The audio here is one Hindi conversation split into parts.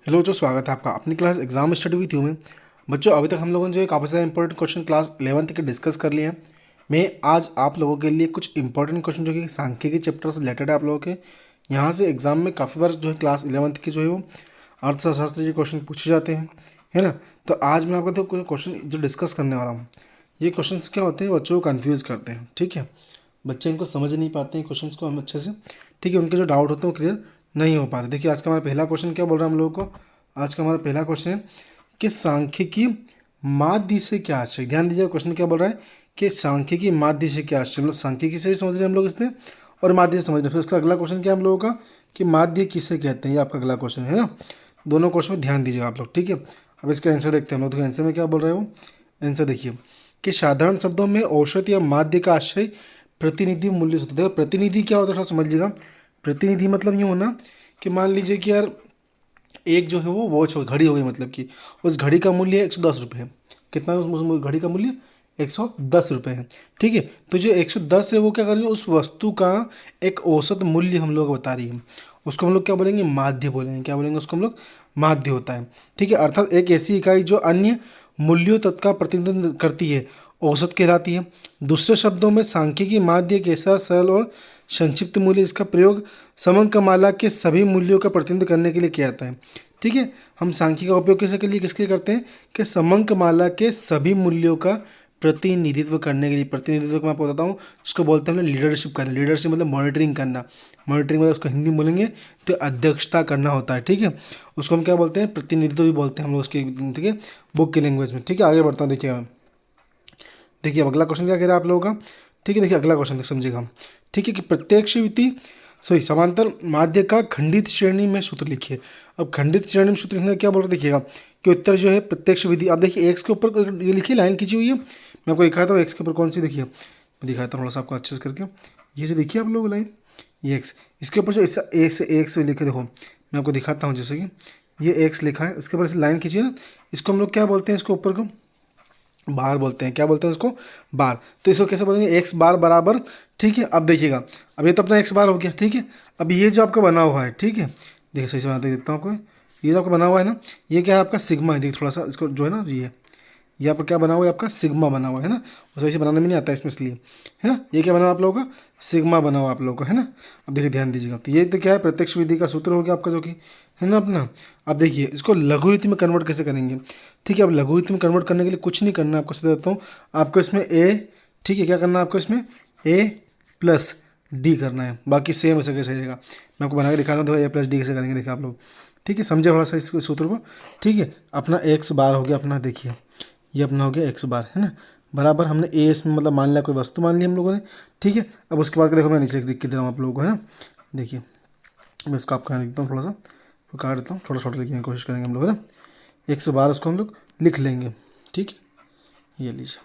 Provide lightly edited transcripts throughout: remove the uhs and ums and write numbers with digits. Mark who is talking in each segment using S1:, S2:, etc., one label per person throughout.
S1: हेलो जो स्वागत है आपका अपनी class exam study with you में। बच्चों अभी तक हम लोगों ने जो है काफ़ी सारे इंपॉर्टेंट क्वेश्चन क्लास 11th के डिस्कस कर लिए हैं। मैं आज आप लोगों के लिए कुछ इंपॉर्टेंट क्वेश्चन जो कि सांख्यिकी चैप्टर से रिलेटेड है आप लोगों के यहाँ से एग्जाम में काफ़ी बार जो है क्लास 11th के जो है वो अर्थशास्त्र के क्वेश्चन पूछे जाते हैं, है ना। तो आज मैं आपको कुछ क्वेश्चन जो डिस्कस करने वाला हूँ, ये क्वेश्चन क्या होते हैं बच्चों को कन्फ्यूज़ करते हैं, ठीक है। बच्चे इनको समझ नहीं पाते हैं क्वेश्चंस को हम अच्छे से, ठीक है। उनके जो डाउट होते हैं वो क्लियर नहीं हो पाते। देखिए आज का हमारा पहला क्वेश्चन क्या बोल रहा है हम लोगों को। आज का हमारा पहला क्वेश्चन है कि सांख्यिकी माध्य से क्या आश्चर्य। ध्यान दीजिए क्वेश्चन क्या बोल रहा है कि सांख्यिकी माध्य से क्या आश्चर्य, मतलब सांख्यिकी से भी समझ रहे हैं हम लोग इसमें और माध्य से समझ रहे हैं। फिर उसका अगला क्वेश्चन क्या है हम लोगों का कि माध्य किसे कहते हैं, ये आपका अगला क्वेश्चन है ना। दोनों क्वेश्चन में ध्यान दीजिएगा आप लोग, ठीक है। अब इसका आंसर देखते हैं हम लोग। तो आंसर में क्या बोल रहे हो, आंसर देखिए कि साधारण शब्दों में औसत या माध्य का आश्रय प्रतिनिधि मूल्य होता है। देखो प्रतिनिधि क्या होता है थोड़ा समझ लीजिएगा। प्रतिनिधि मतलब ये होना कि मान लीजिए कि यार एक जो है वो वॉच हो घड़ी हो गई, मतलब कि उस घड़ी का मूल्य 110 रुपये है। कितना है उस घड़ी का मूल्य 110 रुपये है, ठीक है। तो जो 110 है वो क्या कर रही है, उस वस्तु का एक औसत मूल्य हम लोग बता रही है। उसको हम लोग क्या बोलेंगे, माध्य बोलेंगे। क्या बोलेंगे उसको हम लोग, माध्य होता है, ठीक है। अर्थात एक ऐसी इकाई जो अन्य मूल्यों तक का प्रतिनिधित्व करती है, औसत कहलाती है। दूसरे शब्दों में सांख्यिकी माध्य एक ऐसा सरल और संक्षिप्त मूल्य इसका प्रयोग समंकमाला के सभी मूल्यों का प्रतिनिधित्व करने के लिए किया जाता है, ठीक है। हम सांख्यिकी का उपयोग किसके लिए करते हैं कि समंकमाला के सभी मूल्यों का प्रतिनिधित्व करने के लिए। प्रतिनिधित्व को मैं आपको बताता हूँ, उसको बोलते हैं लीडरशिप करना। लीडरशिप मतलब मॉनिटरिंग करना। मॉनिटरिंग मतलब उसको हिंदी में बोलेंगे तो अध्यक्षता करना होता है, ठीक है। उसको हम क्या बोलते हैं, प्रतिनिधित्व भी बोलते हैं हम लोग उसकी, ठीक है, बुक की लैंग्वेज में, ठीक है। आगे बढ़ता हूँ, देखिएगा देखिए अब अगला क्वेश्चन क्या कह रहा है आप लोगों का, ठीक है। देखिए अगला क्वेश्चन समझिएगा हम, ठीक है, कि प्रत्यक्ष विधि समांतर माध्य का खंडित श्रेणी में सूत्र लिखिए। अब खंडित श्रेणी में सूत्र लिखने का क्या बोल रहे देखिएगा कि उत्तर जो है प्रत्यक्ष विधि। अब देखिए एक्स के ऊपर ये लिखिए, लाइन खींची हुई है, मैं आपको दिखाता हूँ एक्स के ऊपर कौन सी। देखिए मैं दिखाता हूँ थोड़ा सा आपको अच्छे से करके, ये जो देखिए आप लोग लाइन, ये एक्स, इसके ऊपर जो ऐसा एक से लिखे, देखो मैं आपको दिखाता हूँ। जैसे कि ये एक्स लिखा है, इसके ऊपर ऐसे लाइन खींचिए ना, इसको हम लोग क्या बोलते हैं, इसको ऊपर को बार बोलते हैं। क्या बोलते हैं उसको, बार। तो इसको कैसे बोलेंगे, एक्स बार बराबर, ठीक है। अब देखिएगा अब ये तो अपना एक्स बार हो गया, ठीक है। अब ये जो आपका बना हुआ है, ठीक है, देखिए सही से बनाते देता हूँ आपको। ये जो आपका बना हुआ है ना, ये क्या है आपका सिग्मा है। देखिए थोड़ा सा इसको जो है ना, ये आपका क्या बना हुआ है, आपका सिग्मा बना हुआ है ना। वो सही से बनाने में नहीं आता है इसमें, इसलिए है ना। ये क्या बना हुआ आप लोगों का, सिग्मा बना हुआ आप लोगों का, है ना। अब देखिए ध्यान दीजिएगा, तो ये तो क्या है प्रत्यक्ष विधि का सूत्र हो गया आपका, जो कि है ना अपना। अब देखिए इसको लघुरीति में कन्वर्ट कैसे करेंगे, ठीक है। अब लघुरीति में कन्वर्ट करने के लिए कुछ नहीं करना, आपको सीधा देता हूँ। आपको इसमें ए, ठीक है, क्या करना है आपको इसमें ए प्लस डी करना है। बाकी सेम ऐसे कैसे रहेगा मैं आपको बना के दिखाता हूँ। देखो ए प्लस डी कैसे करेंगे, देखिए आप लोग, ठीक है, समझे थोड़ा सा इस सूत्र को, ठीक है। अपना एक्स बार हो गया अपना, देखिए ये अपना हो गया एक्स बार, है ना, बराबर हमने ए इसमें मतलब मान लिया, कोई वस्तु मान ली हम लोगों ने, ठीक है। अब उसके बाद देखो मैं नीचे लिख के दे रहा हूँ आप लोगों को, है ना। देखिए मैं इसको आपका यहाँ लिखता हूँ, थोड़ा सा तो काट देता हूँ, छोटा छोटा लिखने की कोशिश करेंगे हम लोग, है ना। एक्स बार उसको हम लोग लिख लेंगे, ठीक है। ये लीजिए,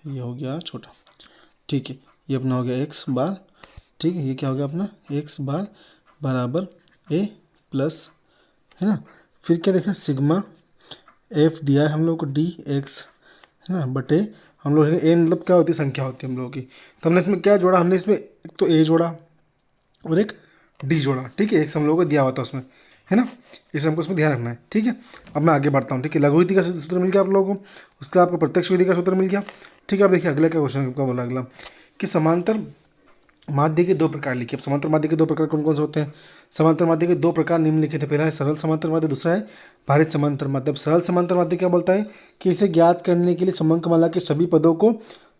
S1: ये हो गया छोटा, ठीक है। ये अपना हो गया एक्स बार, ठीक है। ये क्या हो गया अपना एक्स बार बराबर ए प्लस, है ना। फिर क्या देखना, सिग्मा एफ दिया है हम लोग को डी एक्स, है ना, बटे हम लोग ए मतलब क्या होती है, संख्या होती है हम लोगों की। तो हमने इसमें क्या जोड़ा, हमने इसमें एक तो ए जोड़ा और एक डी जोड़ा, ठीक है। एक हम लोगों को दिया हुआ था उसमें, है ना। इसे हमको उसमें ध्यान रखना है, ठीक है। अब मैं आगे बढ़ता हूँ, ठीक है। लघु विधि का सूत्र मिल गया आप लोगों को, उसका आपको प्रत्यक्ष विधि का सूत्र मिल गया, ठीक है। अब देखिए अगले का क्वेश्चन का बोला अगला कि समांतर माध्य के दो प्रकार लिखिए। अब समांतर माध्य के दो प्रकार कौन कौन से होते हैं। समांतर माध्य के दो प्रकार निम्नलिखित है। पहला है सरल समांतर माध्य, दूसरा है भारित समांतर माध्य। अब सरल समांतर माध्य क्या बोलता है कि इसे ज्ञात करने के लिए समंकमाला के सभी पदों को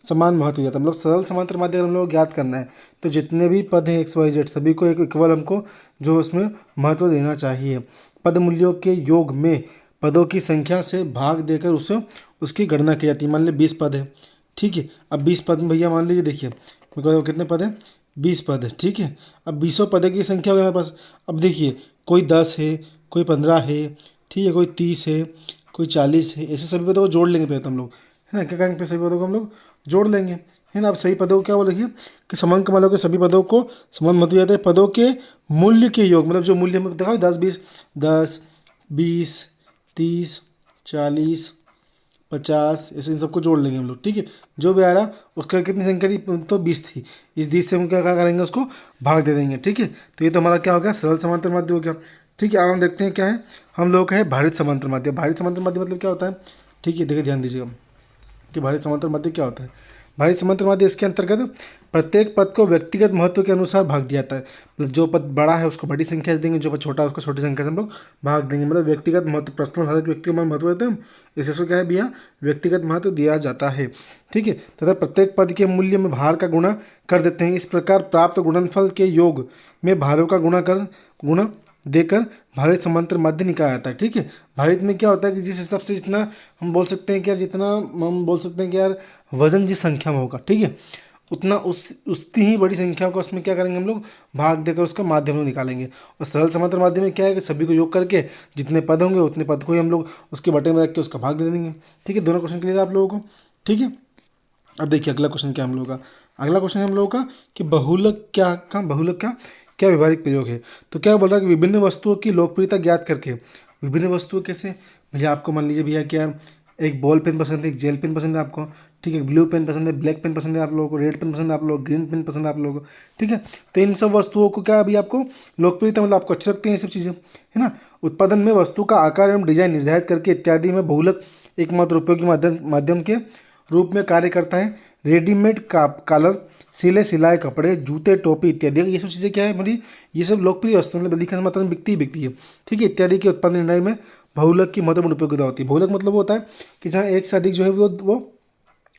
S1: समान महत्व दिया था। मतलब सरल समांतर माध्य हम लोग ज्ञात करना है तो जितने भी पद हैं एक्स वाई जेड सभी को एक इक्वल हमको जो उसमें महत्व देना चाहिए। पद मूल्यों के योग में पदों की संख्या से भाग देकर उसे उसकी गणना की जाती है। मान लीजिए 20 पद है, ठीक है। अब 20 पद में भैया मान लीजिए, देखिए कितने पद हैं, 20 पद है, ठीक है। अब 20 पद की संख्या हो गई हमारे पास। अब देखिए कोई 10 है, कोई 15 है, ठीक है, कोई 30 है, कोई 40 है, ऐसे सभी पदों को जोड़ लेंगे पहले तो हम लोग, है ना। क्या करेंगे पे सभी पदों को हम लोग जोड़ लेंगे, है ना। अब सही पदों को क्या बोलेंगे कि समंकमालों के सभी पदों को समान महत्व दिया जाता है। पदों के मूल्य के योग मतलब जो मूल्य हमें देखा 10 20 30 40 50 ऐसे इन सबको जोड़ लेंगे हम लोग, ठीक है। जो भी आ रहा उसका कितनी संख्या थी तो 20 थी। इस 20 से हम क्या क्या करेंगे उसको भाग दे देंगे, ठीक है। तो ये तो हमारा क्या हो गया सरल समांतर माध्य हो गया, ठीक है, अब हम देखते हैं क्या है हम लोग का है भारित समांतर माध्य। भारित समांतर माध्य मतलब क्या होता है, ठीक है, देखिए ध्यान दीजिएगा कि भारित समांतर माध्य क्या होता है। भारित समांतर माध्य इसके अंतर्गत प्रत्येक पद को व्यक्तिगत महत्व के अनुसार भाग दिया जाता है। मतलब जो पद बड़ा है उसको बड़ी संख्या से देंगे, जो पद छोटा है उसको छोटी संख्या से हम लोग भाग देंगे। मतलब व्यक्तिगत महत्व, पर्सनल हर एक व्यक्ति को महत्व देते हैं, इसको क्या है भैया, व्यक्तिगत महत्व दिया जाता है। ठीक है, तथा प्रत्येक पद के मूल्य में भार का गुणा कर देते हैं। इस प्रकार प्राप्त गुणनफल के योग में भारों का गुणा देकर भारित समांतर माध्य निकाला जाता है। ठीक है, भारित में क्या होता है कि जिस हिसाब से जितना हम बोल सकते हैं कि यार, जितना हम बोल सकते हैं कि यार वजन जिस संख्या में होगा, ठीक है, उतना उतनी ही बड़ी संख्या को उसमें क्या करेंगे हम लोग, भाग देकर उसका माध्य हम लोग निकालेंगे। और सरल समांतर माध्य में क्या है कि सभी को योग करके जितने पद होंगे उतने पद को ही हम लोग उसके बटे में रख के उसका भाग दे देंगे। ठीक है, दोनों क्वेश्चन क्लियर है आप लोगों को। ठीक है, अब देखिए अगला क्वेश्चन क्या है हम लोगों का। अगला क्वेश्चन है हम लोगों का कि बहुलक का क्या व्यवहारिक प्रयोग है। तो क्या बोल रहा है कि विभिन्न वस्तुओं की लोकप्रियता ज्ञात करके, विभिन्न वस्तुओं कैसे, भैया आपको मान लीजिए भैया क्या, एक बॉल पेन पसंद है, एक जेल पेन पसंद है आपको, ठीक है, ब्लू पेन पसंद है, ब्लैक पेन पसंद है आप लोगों को, रेड पेन पसंद है आप लोगों को, ग्रीन पेन पसंद है आप लोगों को। ठीक है, तो इन सब वस्तुओं को क्या अभी आपको लोकप्रियता, मतलब आपको अच्छी लगती है ये सब चीज़ें, है ना। उत्पादन में वस्तु का आकार एवं डिजाइन निर्धारित करके इत्यादि में बहुलक एकमात्र उपयोगी माध्यम के रूप में कार्य करता है। रेडीमेड कॉलर, सिलाए कपड़े, जूते, टोपी इत्यादि, ये सब चीज़ें क्या है हमारी, ये सब लोकप्रिय वस्तु मतलब अधिकांश मात्रा में बिकती है। ठीक है, इत्यादि के उत्पादन निर्णय में बहुलक की महत्वपूर्ण उपयोगिता होती है। बहुलक मतलब वो होता है कि जहाँ एक से अधिक जो है वो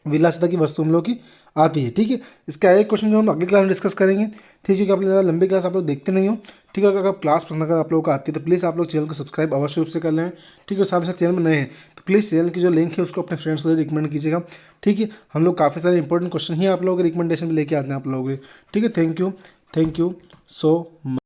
S1: विलासिता की वस्तु हम लोग की आती है। ठीक है, इसका एक क्वेश्चन जो हम अगली क्लास में डिस्कस करेंगे। ठीक है, क्योंकि आप लोग ज़्यादा लंबी क्लास आप लोग देखते नहीं हो। ठीक है, अगर आप क्लास पसंद अगर आप लोगों को आती है तो प्लीज़ आप लोग चैनल को सब्सक्राइब अवश्य रूप से कर लें। ठीक है, और साथ ही साथ चैनल में नए हैं तो प्लीज़ चैनल की जो लिंक है उसको अपने फ्रेंड्स को रिकमेंड कीजिएगा। ठीक है, हम लोग काफ़ी सारे इंपॉर्टेंट क्वेश्चन ही आप लोगों के रिकमेंडेशन में लेके आते हैं आप लोगों के। ठीक है, थैंक यू सो मच।